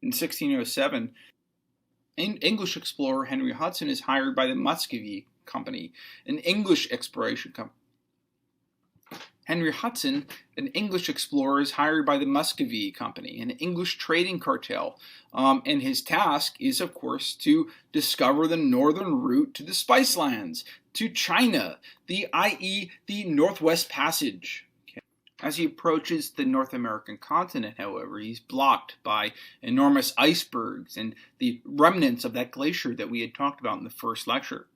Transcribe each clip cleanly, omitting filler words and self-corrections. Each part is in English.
In 1607, English explorer Henry Hudson is hired by the Muscovy Company, an English exploration company. Henry Hudson, an English explorer, is hired by the Muscovy Company, an English trading cartel, and his task is, of course, to discover the northern route to the Spice Lands, to China, i.e., the Northwest Passage. As he approaches the North American continent, however, he's blocked by enormous icebergs and the remnants of that glacier that we had talked about in the first lecture.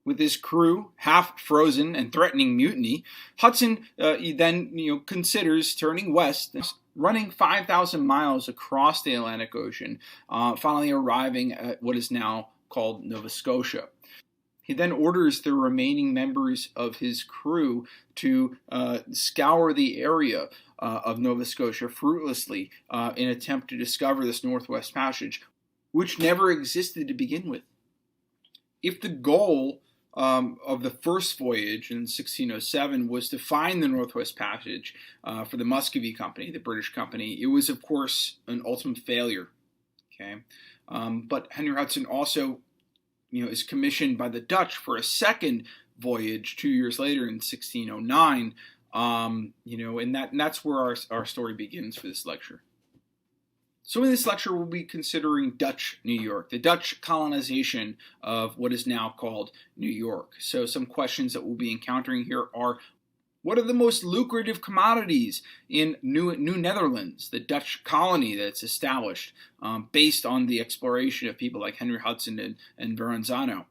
With his crew half frozen and threatening mutiny, Hudson then considers turning west, running 5,000 miles across the Atlantic Ocean, finally arriving at what is now called Nova Scotia. He then orders the remaining members of his crew to scour the area of Nova Scotia fruitlessly in an attempt to discover this Northwest Passage, which never existed to begin with. If the goal of the first voyage in 1607 was to find the Northwest Passage for the Muscovy Company, the British company, it was, of course, an ultimate failure. Okay, but Henry Hudson also is commissioned by the Dutch for a second voyage 2 years later in 1609, and that's where our story begins for this lecture. So in this lecture, we'll be considering Dutch New York, the Dutch colonization of what is now called New York. So some questions that we'll be encountering here are, what are the most lucrative commodities in New Netherlands, the Dutch colony that's established based on the exploration of people like Henry Hudson and Verrazano?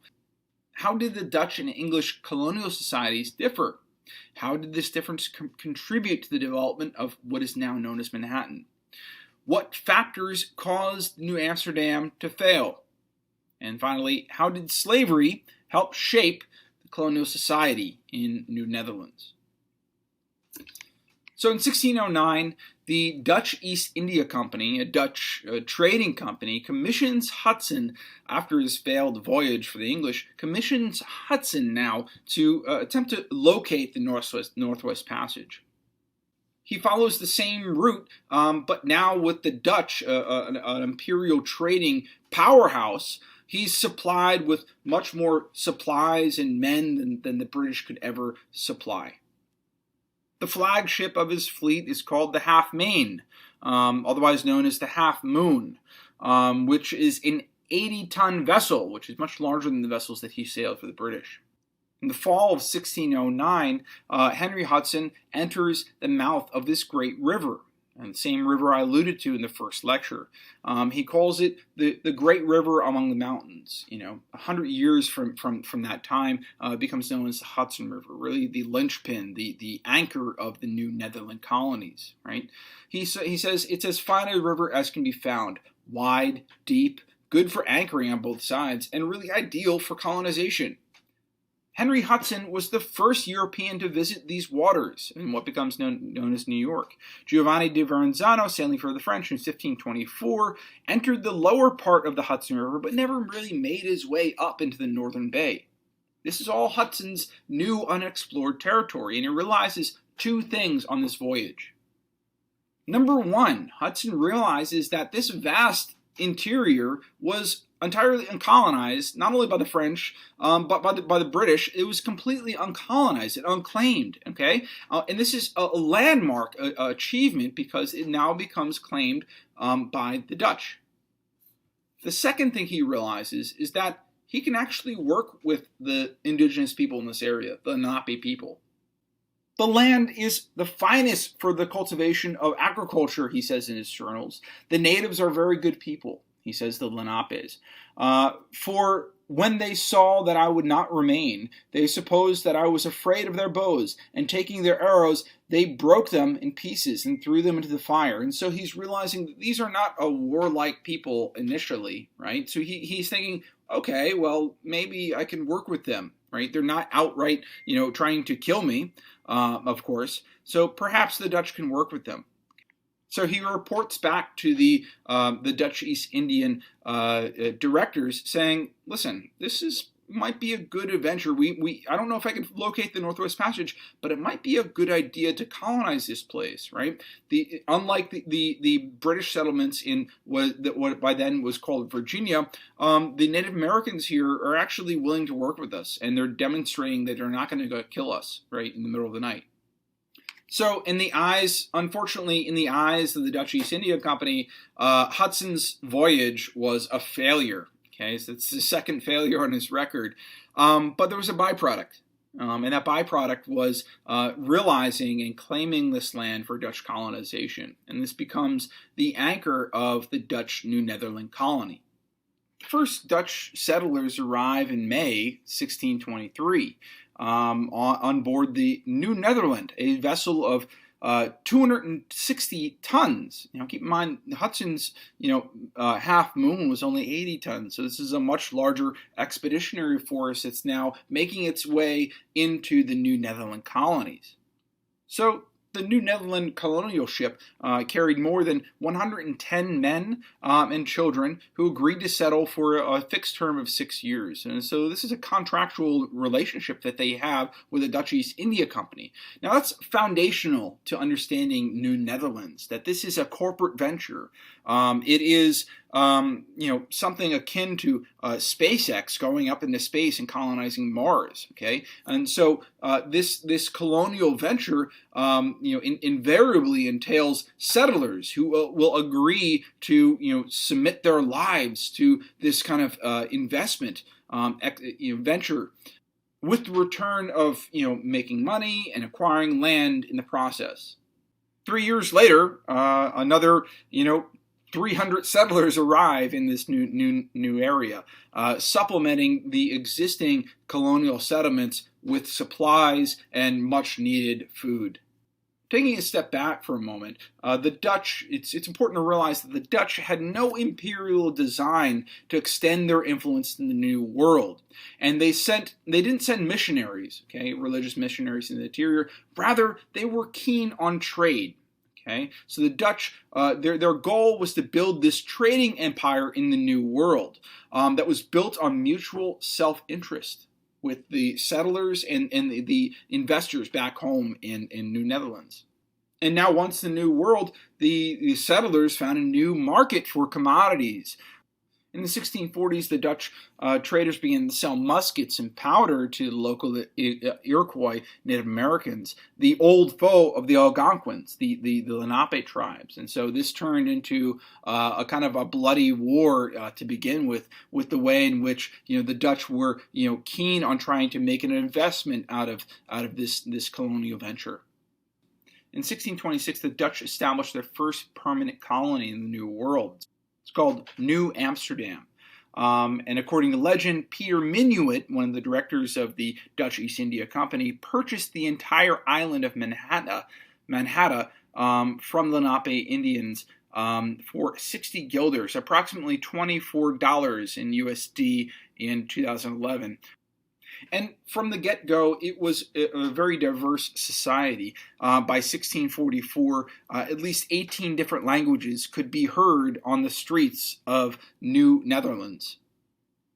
How did the Dutch and English colonial societies differ? How did this difference contribute to the development of what is now known as Manhattan? What factors caused New Amsterdam to fail? And finally, how did slavery help shape the colonial society in New Netherlands? So in 1609, the Dutch East India Company, a Dutch trading company, commissions Hudson, after his failed voyage for the English, commissions Hudson now to attempt to locate the Northwest Passage. He follows the same route, but now with the Dutch, an imperial trading powerhouse. He's supplied with much more supplies and men than the British could ever supply. The flagship of his fleet is called the Half Moon, otherwise known as the Half Moon, which is an 80-ton vessel, which is much larger than the vessels that he sailed for the British. In the fall of 1609, Henry Hudson enters the mouth of this great river, and the same river I alluded to in the first lecture. He calls it the Great River Among the Mountains. 100 years from that time, it becomes known as the Hudson River, really the linchpin, the anchor of the New Netherland colonies. Right? He says it's as fine a river as can be found, wide, deep, good for anchoring on both sides, and really ideal for colonization. Henry Hudson was the first European to visit these waters in what becomes known as New York. Giovanni di Verrazano, sailing for the French in 1524, entered the lower part of the Hudson River but never really made his way up into the northern bay. This is all Hudson's new unexplored territory, and he realizes two things on this voyage. Number one, Hudson realizes that this vast interior was entirely uncolonized, not only by the French, but by the British. It was completely uncolonized and unclaimed, okay? And this is a landmark achievement because it now becomes claimed by the Dutch. The second thing he realizes is that he can actually work with the indigenous people in this area, the Lenape people. The land is the finest for the cultivation of agriculture, he says in his journals. The natives are very good people, he says, the Lenapes. For when they saw that I would not remain, they supposed that I was afraid of their bows, and taking their arrows, they broke them in pieces and threw them into the fire. And so he's realizing that these are not a warlike people initially, right? So he's thinking, okay, well, maybe I can work with them, right? They're not outright, trying to kill me, of course. So perhaps the Dutch can work with them. So he reports back to the Dutch East Indian directors saying, listen, this is might be a good adventure. I don't know if I can locate the Northwest Passage, but it might be a good idea to colonize this place, right? Unlike the British settlements in what by then was called Virginia, the Native Americans here are actually willing to work with us, and they're demonstrating that they're not going to kill us, right, in the middle of the night. So unfortunately, in the eyes of the Dutch East India Company, Hudson's voyage was a failure. Okay, so it's the second failure on his record. But there was a byproduct. And that byproduct was realizing and claiming this land for Dutch colonization. And this becomes the anchor of the Dutch New Netherland colony. The first Dutch settlers arrive in May 1623 on board the New Netherland, a vessel of 260 tons. Keep in mind Hudson's Half Moon was only 80 tons, so this is a much larger expeditionary force that's now making its way into the New Netherland colonies. So the New Netherland colonial ship carried more than 110 men and children who agreed to settle for a fixed term of 6 years. And so this is a contractual relationship that they have with the Dutch East India Company. Now that's foundational to understanding New Netherlands, that this is a corporate venture. It is something akin to SpaceX going up into space and colonizing Mars. Okay, and so this colonial venture, invariably entails settlers who will agree to submit their lives to this kind of investment venture, with the return of making money and acquiring land in the process. 3 years later, another 300 settlers arrive in this new area, supplementing the existing colonial settlements with supplies and much needed food. Taking a step back for a moment, the Dutch, it's important to realize that the Dutch had no imperial design to extend their influence in the New World. And they didn't send missionaries, religious missionaries in the interior. Rather, they were keen on trade. Okay, so the Dutch, their goal was to build this trading empire in the New World that was built on mutual self-interest with the settlers and the investors back home in New Netherlands. And now once the New World, the settlers found a new market for commodities. In the 1640s, the Dutch traders began to sell muskets and powder to the local Iroquois Native Americans, the old foe of the Algonquins, the Lenape tribes. And so this turned into a kind of a bloody war to begin with the way in which the Dutch were keen on trying to make an investment out of this colonial venture. In 1626, the Dutch established their first permanent colony in the New World. It's called New Amsterdam. And according to legend, Peter Minuit, one of the directors of the Dutch East India Company, purchased the entire island of Manhattan from Lenape Indians for 60 guilders, approximately $24 in USD in 2011. And from the get-go, it was a very diverse society. By 1644, at least 18 different languages could be heard on the streets of New Netherlands.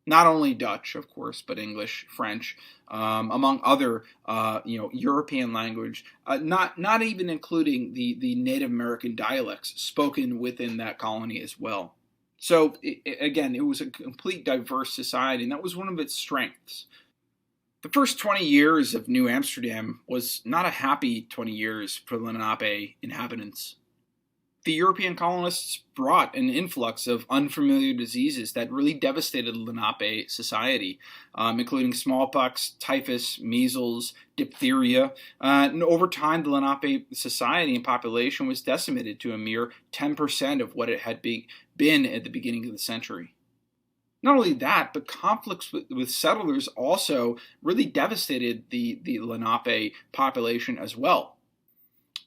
Not only Dutch, of course, but English, French, among other European language, not even including the Native American dialects spoken within that colony as well. So, it was a complete diverse society, and that was one of its strengths. The first 20 years of New Amsterdam was not a happy 20 years for the Lenape inhabitants. The European colonists brought an influx of unfamiliar diseases that really devastated Lenape society, including smallpox, typhus, measles, diphtheria. And over time, the Lenape society and population was decimated to a mere 10% of what it had been at the beginning of the century. Not only that, but conflicts with settlers also really devastated the Lenape population as well.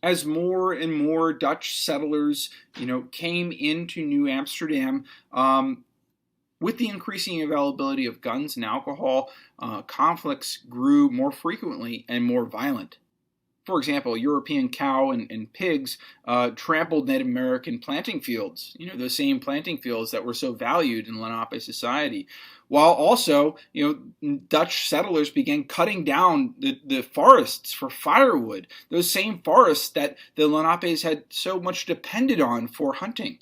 As more and more Dutch settlers, came into New Amsterdam, with the increasing availability of guns and alcohol, conflicts grew more frequently and more violent. For example, European cow and pigs trampled Native American planting fields, those same planting fields that were so valued in Lenape society. While also, Dutch settlers began cutting down the forests for firewood, those same forests that the Lenapes had so much depended on for hunting.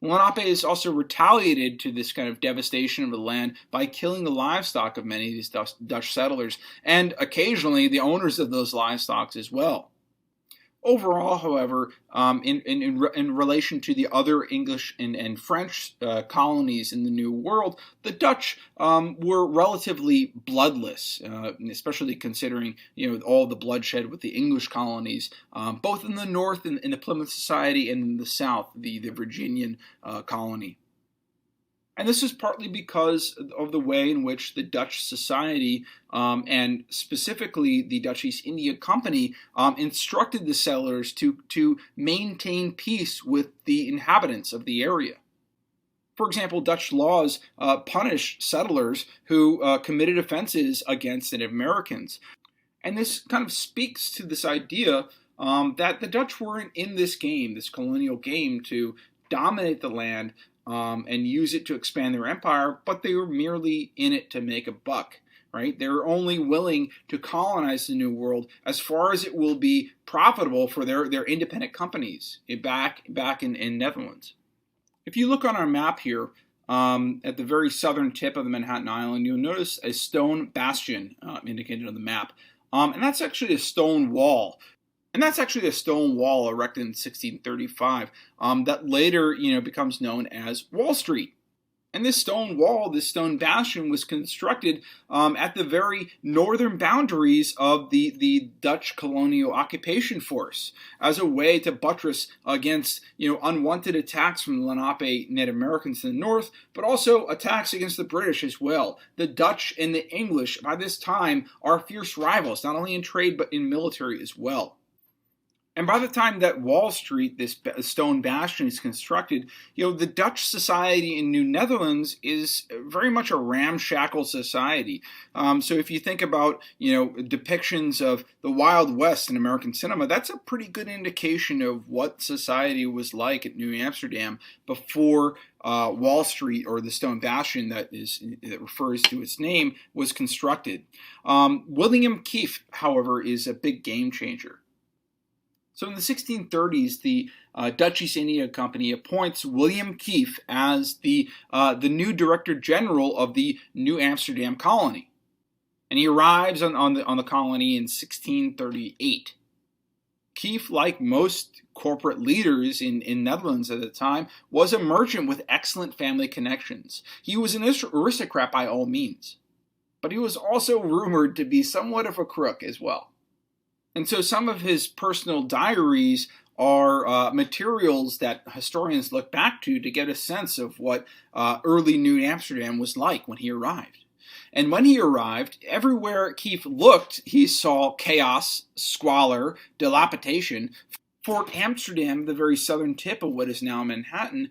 Lenapes also retaliated to this kind of devastation of the land by killing the livestock of many of these Dutch settlers, and occasionally the owners of those livestock as well. Overall, however, in relation to the other English and French colonies in the New World, the Dutch were relatively bloodless, especially considering all the bloodshed with the English colonies, both in the north in the Plymouth Society and in the south, the Virginian colony. And this is partly because of the way in which the Dutch society, and specifically the Dutch East India Company, instructed the settlers to maintain peace with the inhabitants of the area. For example, Dutch laws punished settlers who committed offenses against Native Americans. And this kind of speaks to this idea that the Dutch weren't in this game, this colonial game, to dominate the land and use it to expand their empire, but they were merely in it to make a buck, right? They were only willing to colonize the New World as far as it will be profitable for their independent companies back in Netherlands. If you look on our map here, at the very southern tip of the Manhattan Island, you'll notice a stone bastion indicated on the map, and that's actually a stone wall. And that's actually a stone wall erected in 1635 that later, becomes known as Wall Street. And this stone wall, this stone bastion, was constructed at the very northern boundaries of the Dutch colonial occupation force as a way to buttress against, unwanted attacks from the Lenape Native Americans in the north, but also attacks against the British as well. The Dutch and the English, by this time, are fierce rivals, not only in trade, but in military as well. And by the time that Wall Street, this stone bastion, is constructed, the Dutch society in New Netherlands is very much a ramshackle society. So if you think about, depictions of the Wild West in American cinema, that's a pretty good indication of what society was like at New Amsterdam before Wall Street, or the stone bastion that refers to its name, was constructed. William Kieft, however, is a big game changer. So in the 1630s, the Dutch East India Company appoints William Kieft as the new Director General of the New Amsterdam colony, and he arrives on the colony in 1638. Kieft, like most corporate leaders in Netherlands at the time, was a merchant with excellent family connections. He was an aristocrat by all means, but he was also rumored to be somewhat of a crook as well. And so some of his personal diaries are materials that historians look back to get a sense of what early New Amsterdam was like when he arrived. And when he arrived, everywhere Kieft looked, he saw chaos, squalor, dilapidation. Fort Amsterdam, the very southern tip of what is now Manhattan,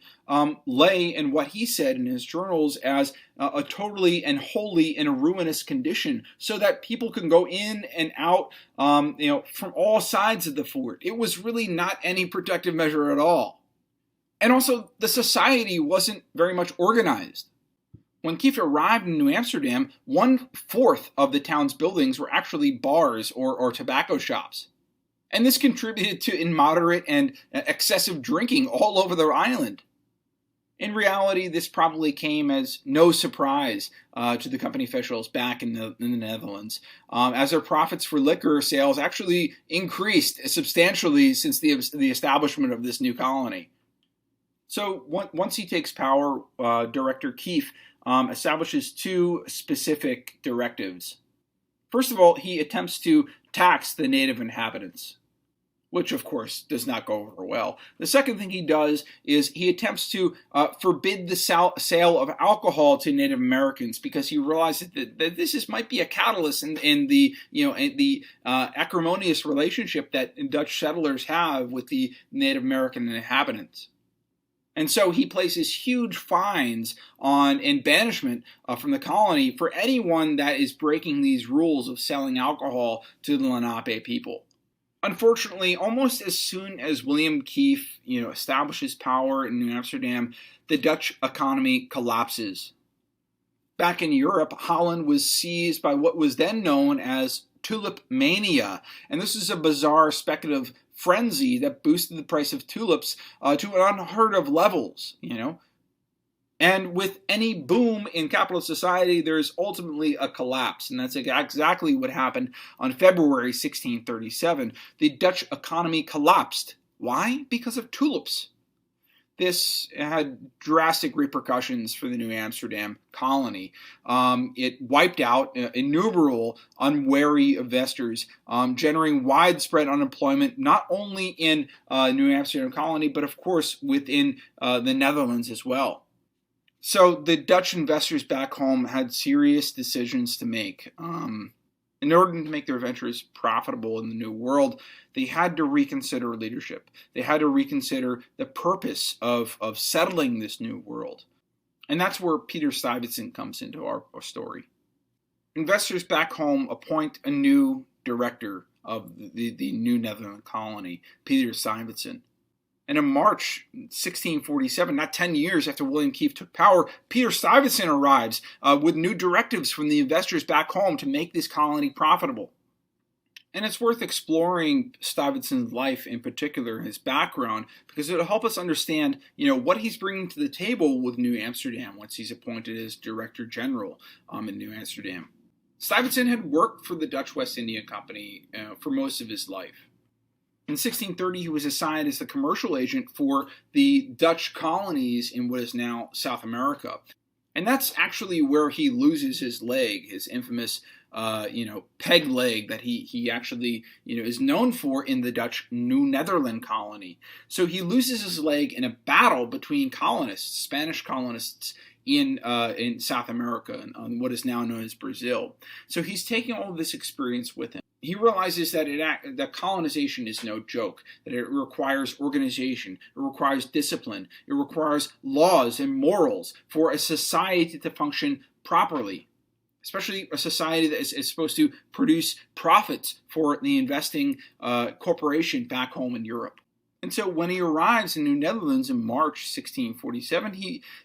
lay in what he said in his journals as a totally and wholly in a ruinous condition, so that people can go in and out, from all sides of the fort. It was really not any protective measure at all. And also, the society wasn't very much organized. When Kieft arrived in New Amsterdam, 1/4 of the town's buildings were actually bars or tobacco shops. And this contributed to immoderate and excessive drinking all over the island. In reality, this probably came as no surprise to the company officials back in the Netherlands, as their profits for liquor sales actually increased substantially since the establishment of this new colony. So once he takes power, Director Kieft establishes two specific directives. First of all, he attempts to tax the native inhabitants, which of course does not go over well. The second thing he does is he attempts to forbid the sale of alcohol to Native Americans, because he realizes that this might be a catalyst in the acrimonious relationship that Dutch settlers have with the Native American inhabitants. And so he places huge fines on and banishment from the colony for anyone that is breaking these rules of selling alcohol to the Lenape people. Unfortunately, almost as soon as William Kieft, establishes power in New Amsterdam, the Dutch economy collapses. Back in Europe, Holland was seized by what was then known as tulip mania, and this is a bizarre speculative frenzy that boosted the price of tulips to unheard of levels. And with any boom in capitalist society, there's ultimately a collapse. And that's exactly what happened on February 1637. The Dutch economy collapsed. Why? Because of tulips. This had drastic repercussions for the New Amsterdam colony. It wiped out innumerable unwary investors, generating widespread unemployment, not only in New Amsterdam colony, but of course within the Netherlands as well. So the Dutch investors back home had serious decisions to make. In order to make their ventures profitable in the New World, they had to reconsider leadership. They had to reconsider the purpose of settling this New World. And that's where Peter Stuyvesant comes into our story. Investors back home appoint a new director of the New Netherland colony, Peter Stuyvesant. And in March 1647, not 10 years after William Kieft took power, Peter Stuyvesant arrives with new directives from the investors back home to make this colony profitable. And it's worth exploring Stuyvesant's life, in particular his background, because it'll help us understand, what he's bringing to the table with New Amsterdam once he's appointed as Director General in New Amsterdam. Stuyvesant had worked for the Dutch West India Company for most of his life. In 1630, he was assigned as the commercial agent for the Dutch colonies in what is now South America. And that's actually where he loses his leg, his infamous, peg leg that he actually, is known for in the Dutch New Netherland colony. So he loses his leg in a battle between colonists, Spanish colonists in South America, on what is now known as Brazil. So he's taking all of this experience with him. He realizes that colonization is no joke, that it requires organization, it requires discipline, it requires laws and morals for a society to function properly, especially a society that is supposed to produce profits for the investing corporation back home in Europe. And so when he arrives in New Netherlands in March 1647,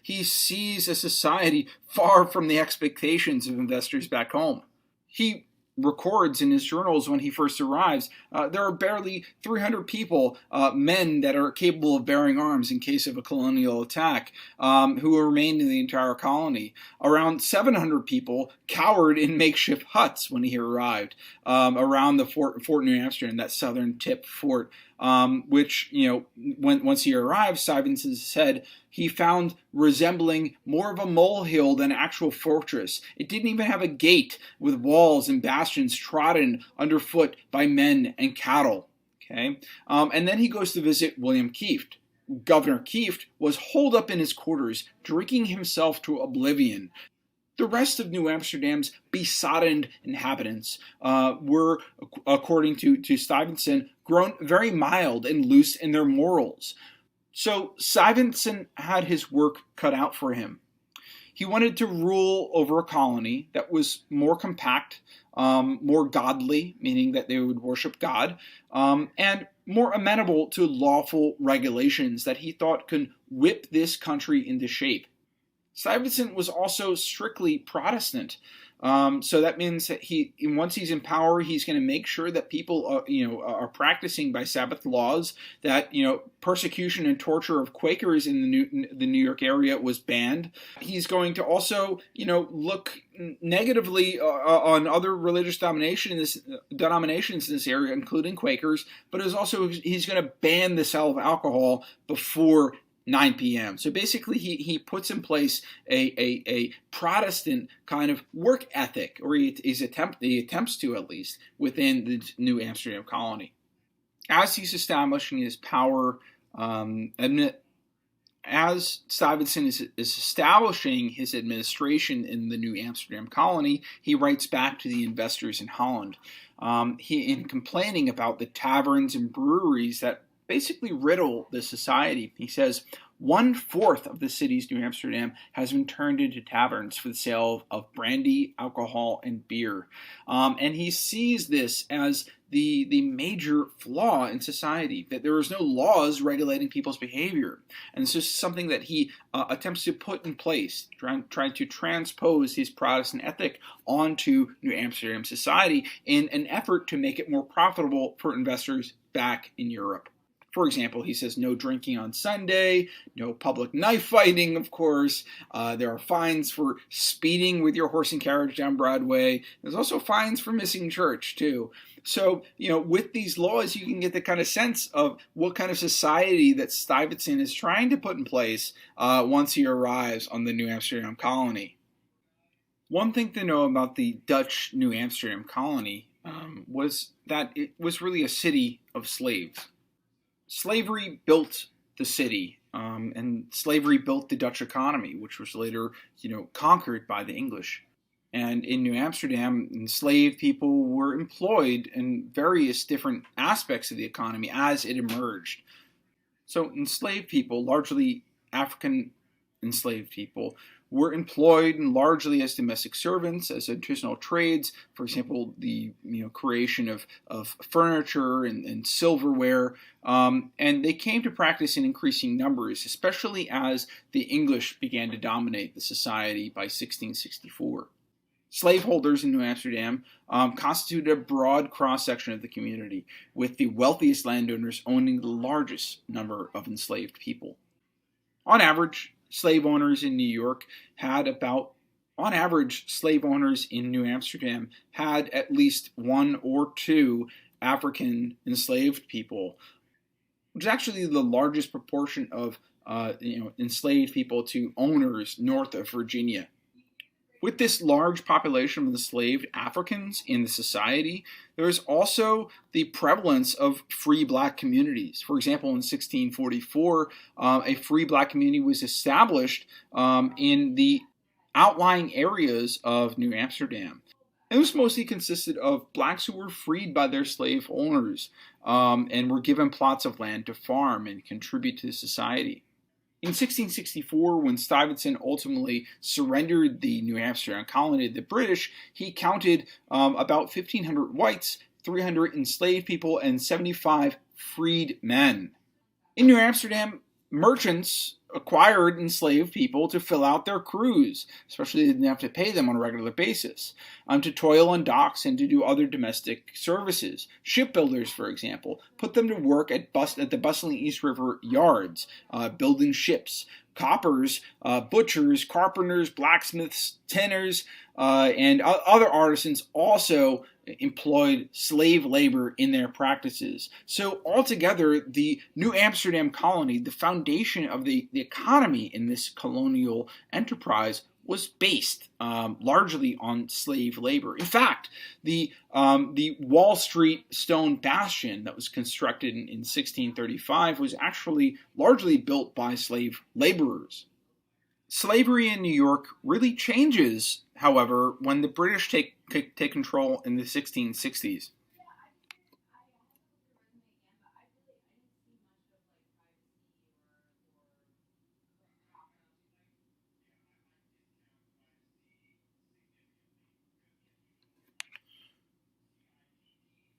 he sees a society far from the expectations of investors back home. He records in his journals when he first arrives, there are barely 300 people, men that are capable of bearing arms in case of a colonial attack, who remained in the entire colony. Around 700 people cowered in makeshift huts when he arrived around the Fort New Amsterdam, that southern tip fort, which, once he arrived, Stuyvesant said, he found resembling more of a molehill than an actual fortress. It didn't even have a gate with walls and bastions trodden underfoot by men and cattle. Okay, and then he goes to visit William Kieft. Governor Kieft was holed up in his quarters, drinking himself to oblivion. The rest of New Amsterdam's besotted inhabitants were, according to Stuyvesant, grown very mild and loose in their morals. So Stuyvesant had his work cut out for him. He wanted to rule over a colony that was more compact, more godly, meaning that they would worship God, and more amenable to lawful regulations that he thought could whip this country into shape. Stuyvesant was also strictly Protestant, so that means that once he's in power, he's going to make sure that people, are practicing by Sabbath laws. That persecution and torture of Quakers in the New York area was banned. He's going to also, look negatively on other religious denominations in this area, including Quakers. But he's going to ban the sale of alcohol before 9 p.m. So basically, he puts in place a Protestant kind of work ethic, or he attempts to, at least, within the New Amsterdam colony. As he's establishing his power, as Stuyvesant is establishing his administration in the New Amsterdam colony, he writes back to the investors in Holland. In complaining about the taverns and breweries that basically riddle the society. He says, 1/4 of the city's New Amsterdam has been turned into taverns for the sale of brandy, alcohol, and beer. And he sees this as the major flaw in society, that there is no laws regulating people's behavior. And this is something that he attempts to put in place, trying to transpose his Protestant ethic onto New Amsterdam society in an effort to make it more profitable for investors back in Europe. For example, he says no drinking on Sunday, no public knife fighting, of course. There are fines for speeding with your horse and carriage down Broadway. There's also fines for missing church, too. So, with these laws, you can get the kind of sense of what kind of society that Stuyvesant is trying to put in place once he arrives on the New Amsterdam colony. One thing to know about the Dutch New Amsterdam colony was that it was really a city of slaves. Slavery built the city, and slavery built the Dutch economy, which was later, conquered by the English. And in New Amsterdam, enslaved people were employed in various different aspects of the economy as it emerged. So enslaved people, largely African enslaved people, were employed largely as domestic servants, as artisanal trades. For example, the creation of furniture and silverware, and they came to practice in increasing numbers, especially as the English began to dominate the society by 1664. Slaveholders in New Amsterdam constituted a broad cross-section of the community, with the wealthiest landowners owning the largest number of enslaved people. On average, slave owners in New York had slave owners in New Amsterdam had at least one or two African enslaved people, which is actually the largest proportion of enslaved people to owners north of Virginia. With this large population of enslaved Africans in the society, there is also the prevalence of free black communities. For example, in 1644, a free black community was established in the outlying areas of New Amsterdam. And this mostly consisted of blacks who were freed by their slave owners and were given plots of land to farm and contribute to society. In 1664, when Stuyvesant ultimately surrendered the New Amsterdam colony to the British, he counted about 1,500 whites, 300 enslaved people, and 75 freed men. In New Amsterdam, merchants acquired enslaved people to fill out their crews, especially they didn't have to pay them on a regular basis, to toil on docks and to do other domestic services. Shipbuilders, for example, put them to work at the bustling East River yards, building ships. Coppers, butchers, carpenters, blacksmiths, tinners, and other artisans also employed slave labor in their practices. So altogether, the New Amsterdam colony, the foundation of the economy in this colonial enterprise, was based largely on slave labor. In fact, the Wall Street stone bastion that was constructed in 1635 was actually largely built by slave laborers. Slavery in New York really changes, however, when the British take control in the 1660s.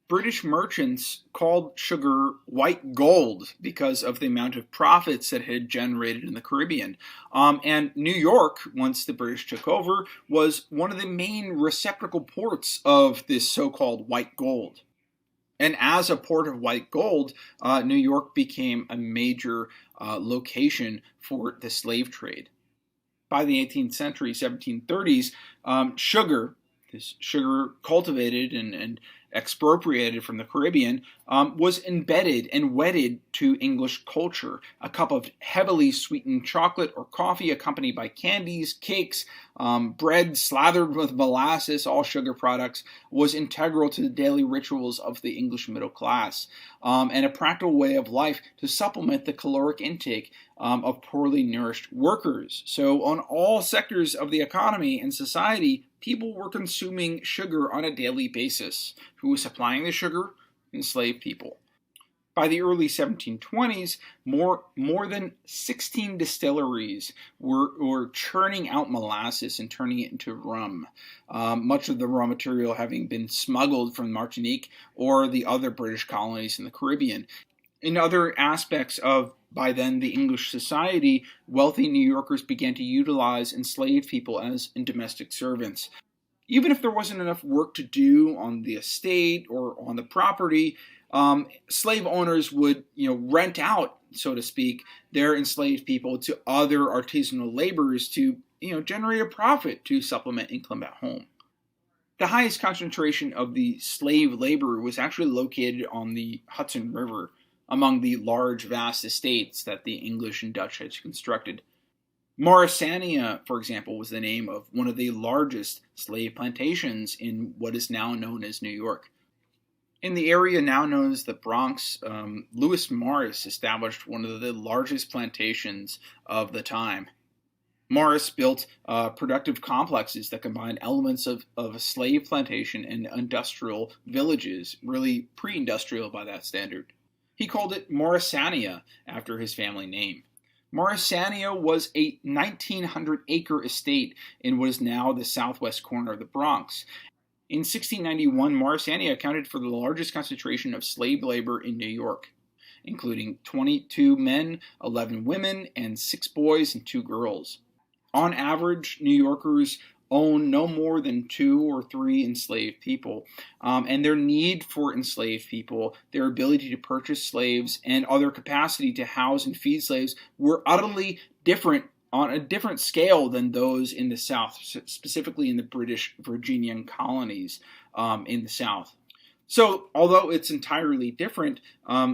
British merchants called sugar white gold because of the amount of profits that it had generated in the Caribbean. And New York, once the British took over, was one of the main receptacle ports of this so-called white gold. And as a port of white gold, New York became a major location for the slave trade. By the 18th century, 1730s, this sugar cultivated and expropriated from the Caribbean, was embedded and wedded to English culture. A cup of heavily sweetened chocolate or coffee accompanied by candies, cakes, bread slathered with molasses, all sugar products, was integral to the daily rituals of the English middle class, and a practical way of life to supplement the caloric intake of poorly nourished workers. So on all sectors of the economy and society, people were consuming sugar on a daily basis. Who was supplying the sugar? Enslaved people. By the early 1720s, more than 16 distilleries were churning out molasses and turning it into rum, much of the raw material having been smuggled from Martinique or the other British colonies in the Caribbean. In other aspects of, by then, the English society, wealthy New Yorkers began to utilize enslaved people as domestic servants. Even if there wasn't enough work to do on the estate or on the property, slave owners would, rent out, so to speak, their enslaved people to other artisanal laborers to, generate a profit to supplement income at home. The highest concentration of the slave labor was actually located on the Hudson River, among the large, vast estates that the English and Dutch had constructed. Morrisania, for example, was the name of one of the largest slave plantations in what is now known as New York. In the area now known as the Bronx, Lewis Morris established one of the largest plantations of the time. Morris built productive complexes that combined elements of a slave plantation and industrial villages, really pre-industrial by that standard. He called it Morrisania after his family name. Morrisania was a 1,900-acre estate in what is now the southwest corner of the Bronx. In 1691, Morrisania accounted for the largest concentration of slave labor in New York, including 22 men, 11 women, and 6 boys and 2 girls. On average, New Yorkers own no more than 2 or 3 enslaved people, and their need for enslaved people, their ability to purchase slaves, and other capacity to house and feed slaves were utterly different on a different scale than those in the South, specifically in the British Virginian colonies in the South. So, although it's entirely different,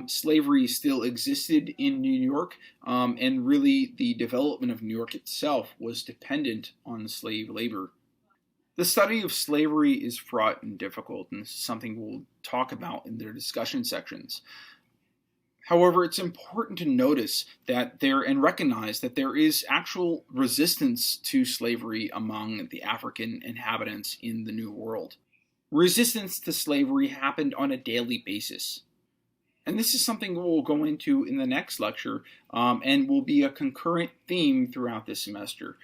slavery still existed in New York, and really the development of New York itself was dependent on slave labor. The study of slavery is fraught and difficult, and this is something we'll talk about in their discussion sections. However, it's important to notice that and recognize that there is actual resistance to slavery among the African inhabitants in the New World. Resistance to slavery happened on a daily basis. And this is something we'll go into in the next lecture, and will be a concurrent theme throughout this semester.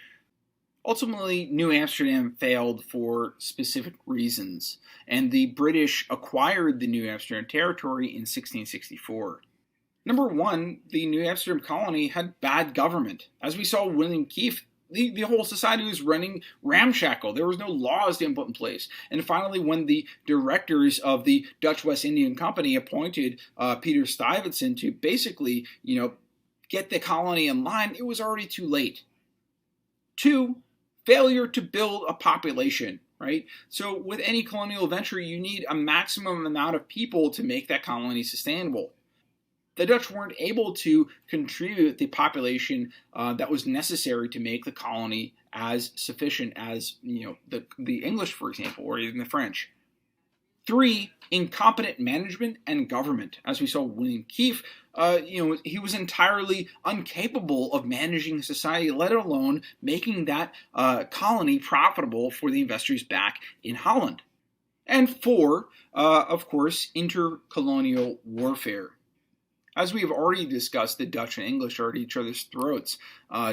Ultimately, New Amsterdam failed for specific reasons, and the British acquired the New Amsterdam territory in 1664. Number one, the New Amsterdam colony had bad government. As we saw William Kieft, the whole society was running ramshackle. There was no laws to put in place. And finally, when the directors of the Dutch West Indian Company appointed Peter Stuyvesant to basically, get the colony in line, it was already too late. 2, failure to build a population, right? So with any colonial venture, you need a maximum amount of people to make that colony sustainable. The Dutch weren't able to contribute the population that was necessary to make the colony as sufficient as the English, for example, or even the French. 3, incompetent management and government. As we saw William Kieft, he was entirely incapable of managing society, let alone making that colony profitable for the investors back in Holland. And 4, of course, intercolonial warfare. As we have already discussed, the Dutch and English are at each other's throats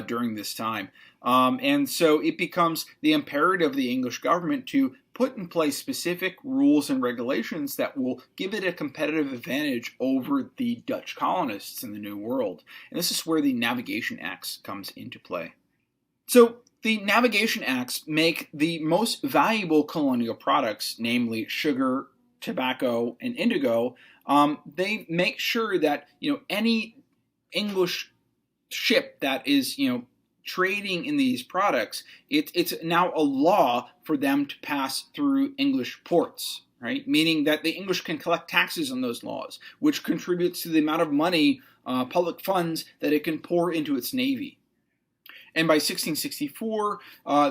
during this time. And so it becomes the imperative of the English government to put in place specific rules and regulations that will give it a competitive advantage over the Dutch colonists in the New World. And this is where the Navigation Acts comes into play. So the Navigation Acts make the most valuable colonial products, namely sugar, tobacco, and indigo. They make sure that any English ship that is trading in these products, it's now a law for them to pass through English ports, right? Meaning that the English can collect taxes on those laws, which contributes to the amount of money, public funds, that it can pour into its navy. And by 1664,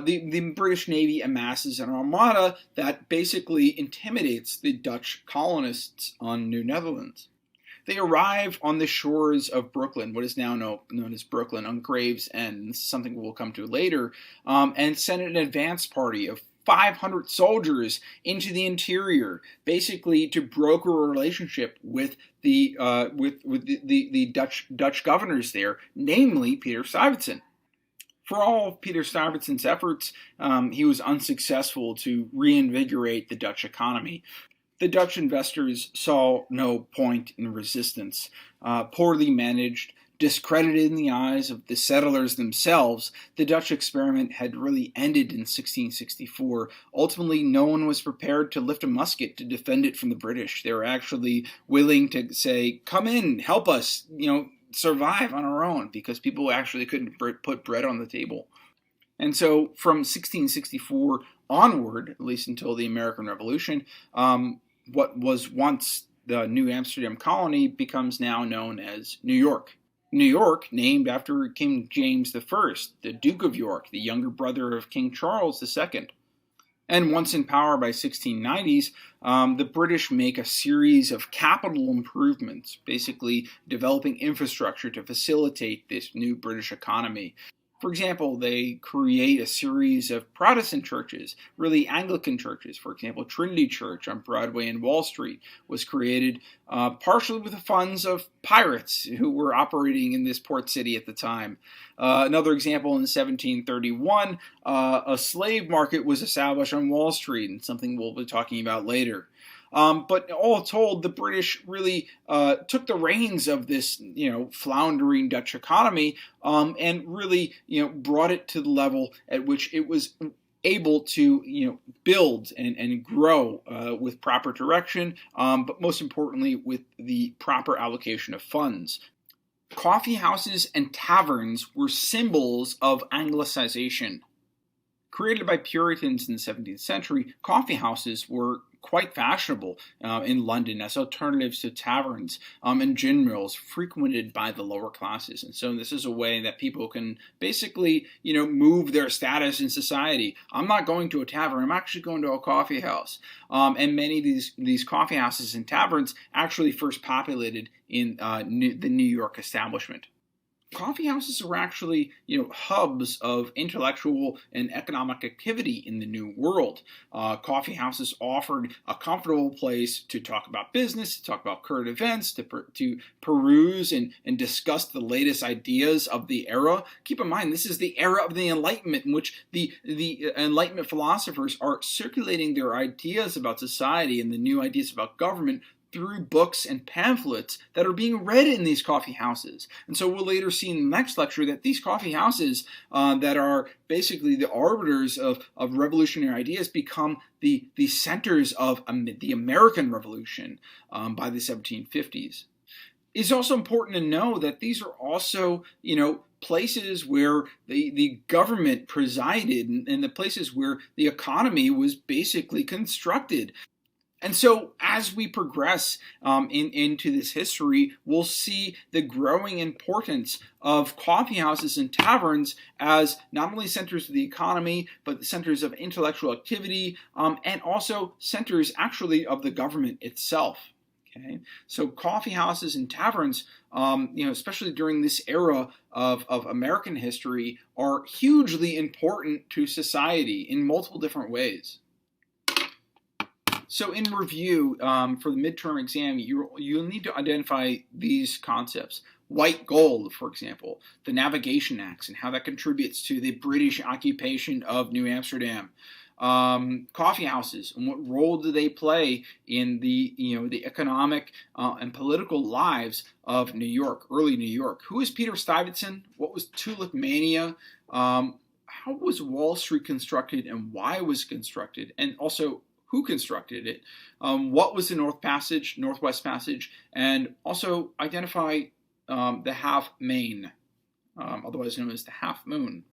the British Navy amasses an armada that basically intimidates the Dutch colonists on New Netherlands. They arrive on the shores of Brooklyn, what is now known as Brooklyn, on Gravesend. This is something we'll come to later, and send an advance party of 500 soldiers into the interior, basically to broker a relationship with the Dutch governors there, namely Peter Stuyvesant. For all of Peter Stuyvesant's efforts, he was unsuccessful to reinvigorate the Dutch economy. The Dutch investors saw no point in resistance. Poorly managed, discredited in the eyes of the settlers themselves, the Dutch experiment had really ended in 1664. Ultimately, no one was prepared to lift a musket to defend it from the British. They were actually willing to say, come in, help us, survive on our own, because people actually couldn't put bread on the table. And so from 1664 onward, at least until the American Revolution, what was once the New Amsterdam colony becomes now known as New York. New York, named after King James I, the Duke of York, the younger brother of King Charles II. And once in power by 1690s, the British make a series of capital improvements, basically developing infrastructure to facilitate this new British economy. For example, they create a series of Protestant churches, really Anglican churches. For example, Trinity Church on Broadway and Wall Street was created partially with the funds of pirates who were operating in this port city at the time. Another example, in 1731, a slave market was established on Wall Street, and something we'll be talking about later. But all told, the British really took the reins of this, floundering Dutch economy, and really, brought it to the level at which it was able to, build and grow with proper direction, but most importantly, with the proper allocation of funds. Coffee houses and taverns were symbols of Anglicization. Created by Puritans in the 17th century, coffee houses were quite fashionable in London as alternatives to taverns and gin mills frequented by the lower classes. And so this is a way that people can basically, move their status in society. I'm not going to a tavern, I'm actually going to a coffee house. And many of these coffee houses and taverns actually first populated in the New York establishment. Coffee houses were actually, hubs of intellectual and economic activity in the New World. Coffee houses offered a comfortable place to talk about business, to talk about current events, to peruse and discuss the latest ideas of the era. Keep in mind, this is the era of the Enlightenment, in which the Enlightenment philosophers are circulating their ideas about society and the new ideas about government through books and pamphlets that are being read in these coffee houses. And so we'll later see in the next lecture that these coffee houses that are basically the arbiters of revolutionary ideas become the centers of the American Revolution by the 1750s. It's also important to know that these are also, places where the government presided and the places where the economy was basically constructed. And so as we progress into this history, we'll see the growing importance of coffee houses and taverns as not only centers of the economy, but centers of intellectual activity, and also centers actually of the government itself. Okay, so coffee houses and taverns, especially during this era of American history, are hugely important to society in multiple different ways. So in review, for the midterm exam, you'll need to identify these concepts. White gold, for example, the Navigation Acts and how that contributes to the British occupation of New Amsterdam. Coffee houses, and what role do they play in the economic and political lives of New York, early New York? Who is Peter Stuyvesant? What was Tulip Mania? How was Wall Street constructed and why was it constructed? And also, who constructed it? What was the Northwest Passage? And also identify the half moon, otherwise known as the half moon.